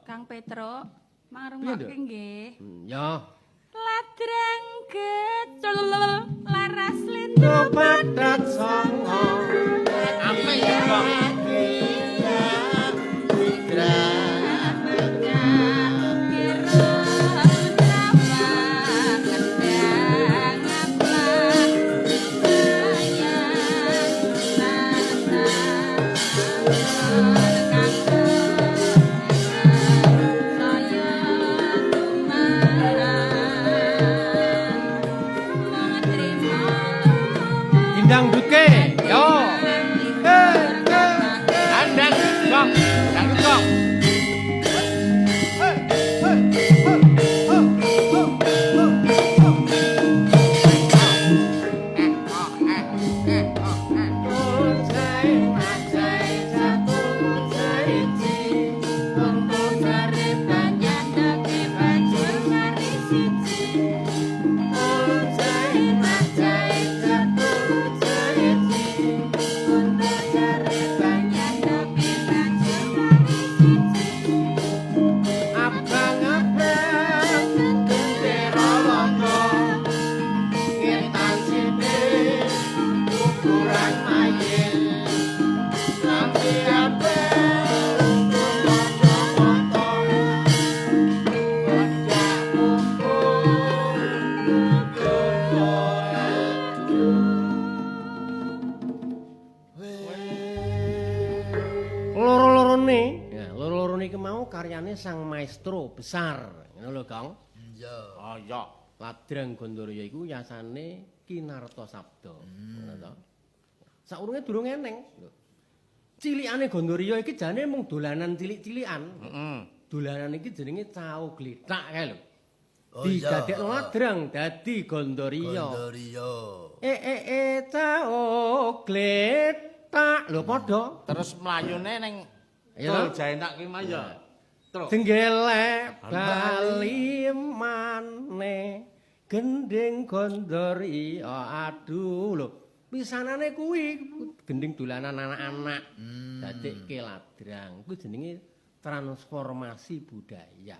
Kang Petro, mangrungokke nggih. Ya. Ladrang gecul laras lendro padat songo. Apa ya, Bang? Indang duke. Yo. Andang, Bang. Dangdut, Bang. Loro-lorone iki mau karyane sang maestro besar, ngono lho, Kang. Iya. Oh iya, Ladrang Gandharya iku yasane Kinarta Sabda. Ngono to. Saurunge durung eneng. Cilikane Gandharya iki jane mung dolanan cilik-cilikan. Dolanan iki jenenge Cao Gletak kae lho. Oh iya. Didadekno Ladrang dadi Gandharya. Gandharya. Cao Gletak lho padha. Terus mlayune ning Iya, Tol toh? Jaenak ki mah ya. Terus Jenggele bali maneh gending Gandharya aduh lho pisanane kuwi gending dolanan anak-anak dadekke Ladrang kuwi jenenge transformasi budaya